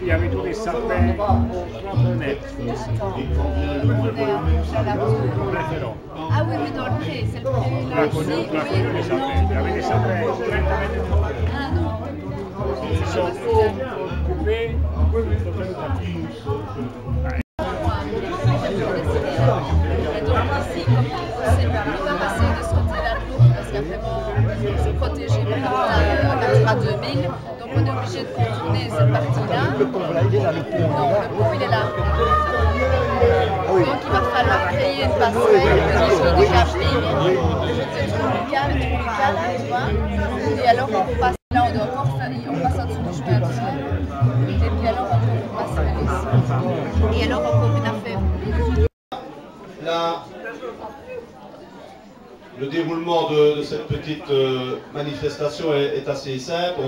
Il y avait tous les sapins frontenettes. Ah oui, mais dans le pré, c'est le pré là aussi. Les sapins. Il y avait des sapins 30 mètres. Ah non. Ils sont coupés. Et donc ici, comme c'est on va passer de ce côté-là de l'eau parce qu'après c'est protégé par la Natura 2000, donc on est obligé de contourner cette partie-là. Le pont là, il est là, le pont. Non, le pont il est là. Donc il va falloir créer une passerelle au niveau du camping, le trou Lucas, là, tu vois. Et alors on passe là, on doit encore faire, on passe en dessous du chemin tout seul. Et puis alors on passe ici. Et alors encore une affaire. Là, le déroulement de cette petite manifestation est assez simple.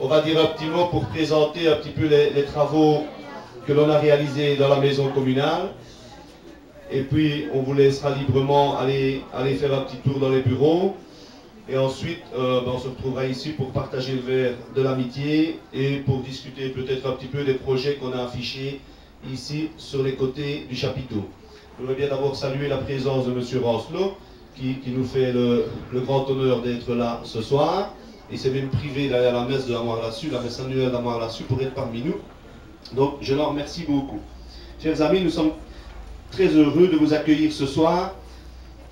On va dire un petit mot pour présenter un petit peu les travaux que l'on a réalisés dans la maison communale. Et puis, on vous laissera librement aller faire un petit tour dans les bureaux. Et ensuite, on se retrouvera ici pour partager le verre de l'amitié et pour discuter peut-être un petit peu des projets qu'on a affichés ici sur les côtés du chapiteau. Je voudrais bien d'abord saluer la présence de M. Rancelot, qui nous fait le grand honneur d'être là ce soir. Il s'est même privé derrière la messe de la Moire-Lassus, la messe annuelle de la Moire-Lassus, pour être parmi nous. Donc, je l'en remercie beaucoup. Chers amis, nous sommes très heureux de vous accueillir ce soir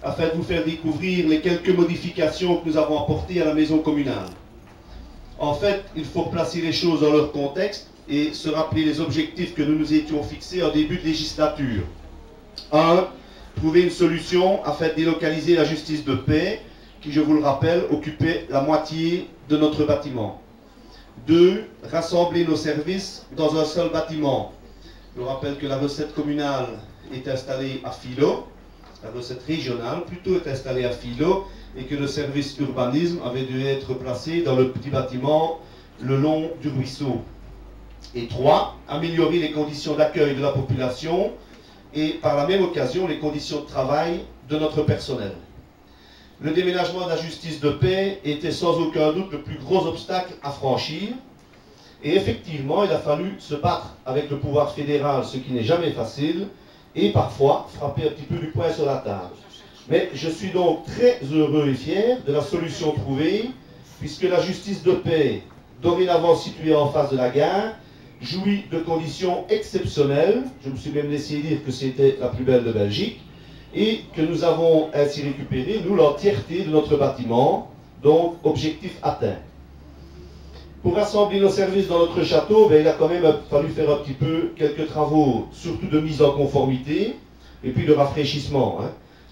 afin de vous faire découvrir les quelques modifications que nous avons apportées à la maison communale. En fait, il faut placer les choses dans leur contexte et se rappeler les objectifs que nous nous étions fixés en début de législature. 1. Trouver une solution afin de délocaliser la justice de paix, qui, je vous le rappelle, occupait la moitié de notre bâtiment. 2. Rassembler nos services dans un seul bâtiment. Je vous rappelle que la recette communale est installée à Filot, la recette régionale plutôt est installée à Filot, et que le service urbanisme avait dû être placé dans le petit bâtiment le long du ruisseau. Et 3. Améliorer les conditions d'accueil de la population et par la même occasion les conditions de travail de notre personnel. Le déménagement de la justice de paix était sans aucun doute le plus gros obstacle à franchir. Et effectivement, il a fallu se battre avec le pouvoir fédéral, ce qui n'est jamais facile, et parfois frapper un petit peu du poing sur la table. Mais je suis donc très heureux et fier de la solution trouvée, puisque la justice de paix, dorénavant située en face de la gare, jouit de conditions exceptionnelles. Je me suis même laissé dire que c'était la plus belle de Belgique, et que nous avons ainsi récupéré, nous, l'entièreté de notre bâtiment, donc objectif atteint. Pour rassembler nos services dans notre château, il a quand même fallu faire un petit peu quelques travaux, surtout de mise en conformité, et puis de rafraîchissement.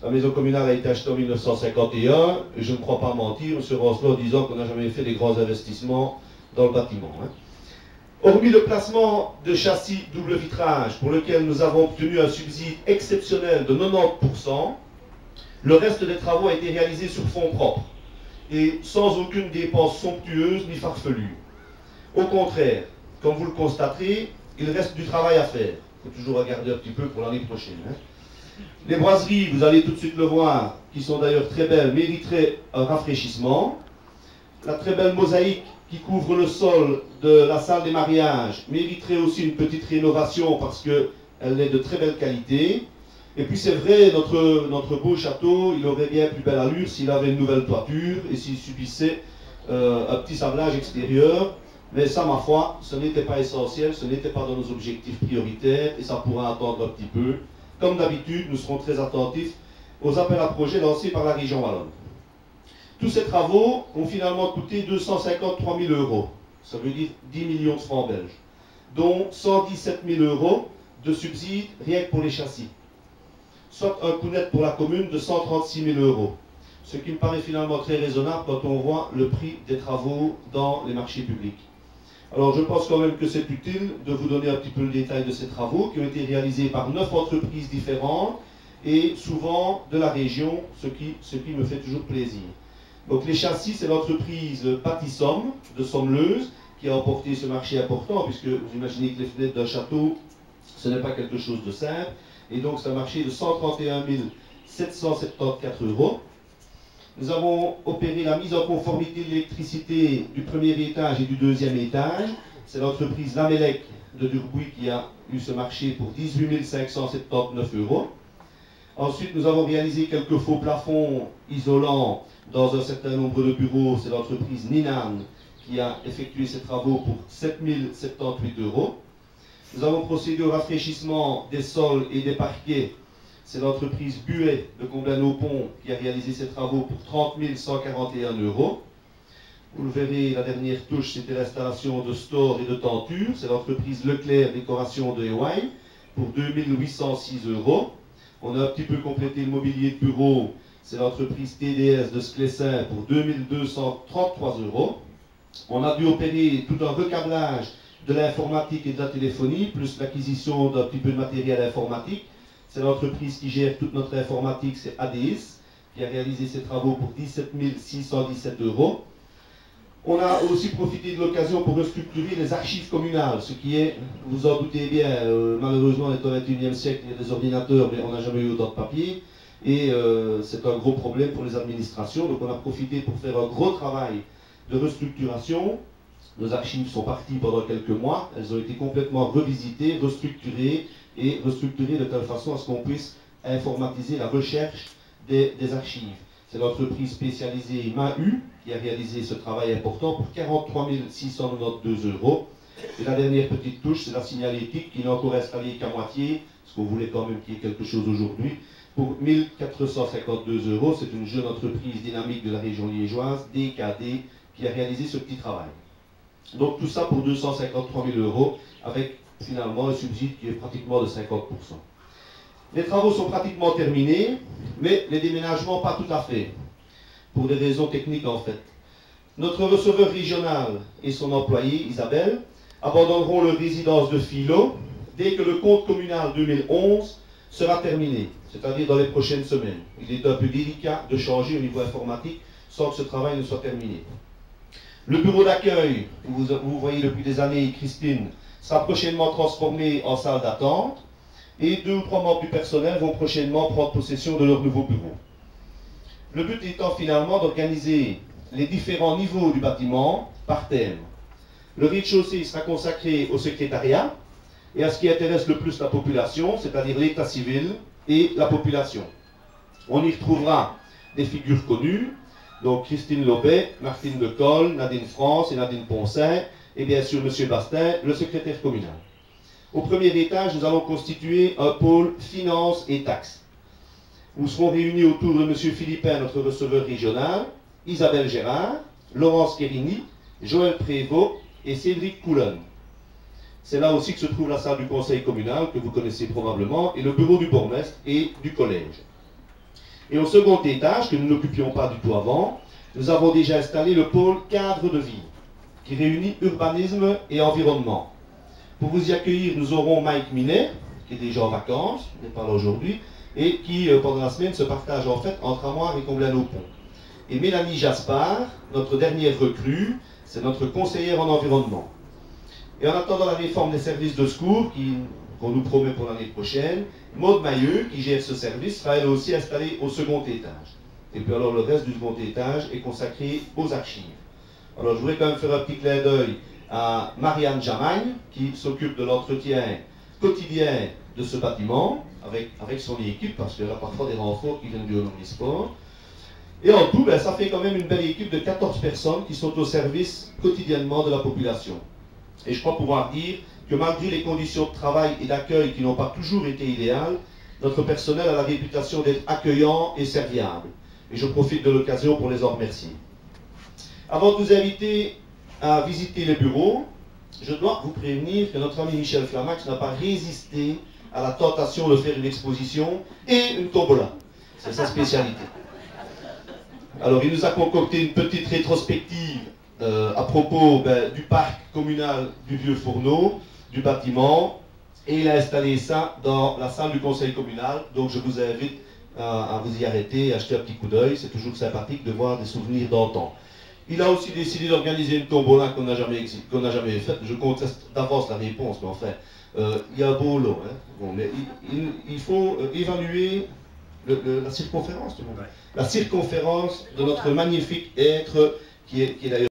La maison communale a été achetée en 1951, et je ne crois pas mentir, M. Rancelot disant qu'on n'a jamais fait des grands investissements dans le bâtiment. Hormis le placement de châssis double vitrage, pour lequel nous avons obtenu un subside exceptionnel de 90%, le reste des travaux a été réalisé sur fonds propres, et sans aucune dépense somptueuse ni farfelue. Au contraire, comme vous le constaterez, il reste du travail à faire. Il faut toujours regarder un petit peu pour l'année prochaine. Les boiseries, vous allez tout de suite le voir, qui sont d'ailleurs très belles, mériteraient un rafraîchissement. La très belle mosaïque qui couvre le sol de la salle des mariages mériterait aussi une petite rénovation parce qu'elle est de très belle qualité. Et puis c'est vrai, notre beau château, il aurait bien plus belle allure s'il avait une nouvelle toiture et s'il subissait un petit sablage extérieur. Mais ça, ma foi, ce n'était pas essentiel, ce n'était pas dans nos objectifs prioritaires et ça pourra attendre un petit peu. Comme d'habitude, nous serons très attentifs aux appels à projets lancés par la région wallonne. Tous ces travaux ont finalement coûté 253 000 €, ça veut dire 10 millions de francs belges, dont 117 000 € de subsides rien que pour les châssis, soit un coût net pour la commune de 136 000 €, ce qui me paraît finalement très raisonnable quand on voit le prix des travaux dans les marchés publics. Alors je pense quand même que c'est utile de vous donner un petit peu le détail de ces travaux qui ont été réalisés par 9 entreprises différentes et souvent de la région, ce qui me fait toujours plaisir. Donc les châssis, c'est l'entreprise Bâtissomme de Sommeleuse qui a emporté ce marché important, puisque vous imaginez que les fenêtres d'un château, ce n'est pas quelque chose de simple. Et donc c'est un marché de 131 774 €. Nous avons opéré la mise en conformité de l'électricité du premier étage et du deuxième étage. C'est l'entreprise Lamélec de Durbuy qui a eu ce marché pour 18 579 €. Ensuite, nous avons réalisé quelques faux plafonds isolants dans un certain nombre de bureaux. C'est l'entreprise Ninan qui a effectué ces travaux pour 7 078 €. Nous avons procédé au rafraîchissement des sols et des parquets. C'est l'entreprise Buet de Comblain-au-Pont qui a réalisé ces travaux pour 30 141 €. Vous le verrez, la dernière touche, c'était l'installation de stores et de tentures. C'est l'entreprise Leclerc Décoration de Hawaï pour 2 806 €. On a un petit peu complété le mobilier de bureau. C'est l'entreprise TDS de Sclessin pour 2 233 €. On a dû opérer tout un recablage de l'informatique et de la téléphonie, plus l'acquisition d'un petit peu de matériel informatique. C'est l'entreprise qui gère toute notre informatique, c'est ADIS, qui a réalisé ces travaux pour 17 617 €. On a aussi profité de l'occasion pour restructurer les archives communales, ce qui est, vous en doutez bien, malheureusement on est au XXIe siècle, il y a des ordinateurs, mais on n'a jamais eu autant de papier, et c'est un gros problème pour les administrations, donc on a profité pour faire un gros travail de restructuration. Nos archives sont parties pendant quelques mois, elles ont été complètement revisitées, restructurées, et restructurées de telle façon à ce qu'on puisse informatiser la recherche des archives. C'est l'entreprise spécialisée MAU qui a réalisé ce travail important pour 43 692 €. Et la dernière petite touche, c'est la signalétique qui n'a encore installé qu'à moitié, parce qu'on voulait quand même qu'il y ait quelque chose aujourd'hui, pour 1 452 €. C'est une jeune entreprise dynamique de la région liégeoise, DKD, qui a réalisé ce petit travail. Donc tout ça pour 253 000 €, avec finalement un subside qui est pratiquement de 50%. Les travaux sont pratiquement terminés, mais les déménagements pas tout à fait, pour des raisons techniques en fait. Notre receveur régional et son employé, Isabelle, abandonneront leur résidence de Philo dès que le compte communal 2011 sera terminé, c'est-à-dire dans les prochaines semaines. Il est un peu délicat de changer au niveau informatique sans que ce travail ne soit terminé. Le bureau d'accueil, vous voyez depuis des années Christine, sera prochainement transformé en salle d'attente et 2 ou 3 membres du personnel vont prochainement prendre possession de leur nouveau bureau. Le but étant finalement d'organiser les différents niveaux du bâtiment par thème. Le rez-de-chaussée sera consacré au secrétariat et à ce qui intéresse le plus la population, c'est-à-dire l'état civil et la population. On y retrouvera des figures connues, donc Christine Lobet, Martine Decolle, Nadine France et Nadine Poncin, et bien sûr M. Bastin, le secrétaire communal. Au premier étage, nous allons constituer un pôle finances et taxes. Nous serons réunis autour de M. Philippin, notre receveur régional, Isabelle Gérard, Laurence Kérini, Joël Prévost et Cédric Coulon. C'est là aussi que se trouve la salle du conseil communal, que vous connaissez probablement, et le bureau du bourgmestre et du collège. Et au second étage, que nous n'occupions pas du tout avant, nous avons déjà installé le pôle cadre de vie, qui réunit urbanisme et environnement. Pour vous y accueillir, nous aurons Mike Minet, qui est déjà en vacances, il n'est pas là aujourd'hui, et qui, pendant la semaine, se partage en fait entre Amoir et Comblain-au-Pont. Et Mélanie Jaspard, notre dernière recrue, c'est notre conseillère en environnement. Et en attendant la réforme des services de secours, qu'on nous promet pour l'année prochaine, Maude Mailleux, qui gère ce service, sera elle aussi installée au second étage. Et puis alors le reste du second étage est consacré aux archives. Alors je voudrais quand même faire un petit clin d'œil à Marianne Jamagne, qui s'occupe de l'entretien quotidien de ce bâtiment, avec son équipe, parce qu'il y a parfois des renforts qui viennent du omnisport. Et en tout, ça fait quand même une belle équipe de 14 personnes qui sont au service quotidiennement de la population. Et je crois pouvoir dire que malgré les conditions de travail et d'accueil qui n'ont pas toujours été idéales, notre personnel a la réputation d'être accueillant et serviable. Et je profite de l'occasion pour les en remercier. Avant de vous inviter à visiter les bureaux, je dois vous prévenir que notre ami Michel Flamax n'a pas résisté à la tentation de faire une exposition et une tombola. C'est sa spécialité. Alors il nous a concocté une petite rétrospective à propos du parc communal du Vieux Fourneau, du bâtiment, et il a installé ça dans la salle du conseil communal. Donc je vous invite à vous y arrêter, à acheter un petit coup d'œil. C'est toujours sympathique de voir des souvenirs d'antan. Il a aussi décidé d'organiser une tombola qu'on n'a jamais faite. Je conteste d'avance la réponse, mais enfin, il y a un beau lot. Hein. Bon, mais il faut évaluer la circonférence, la circonférence de notre magnifique être qui est d'ailleurs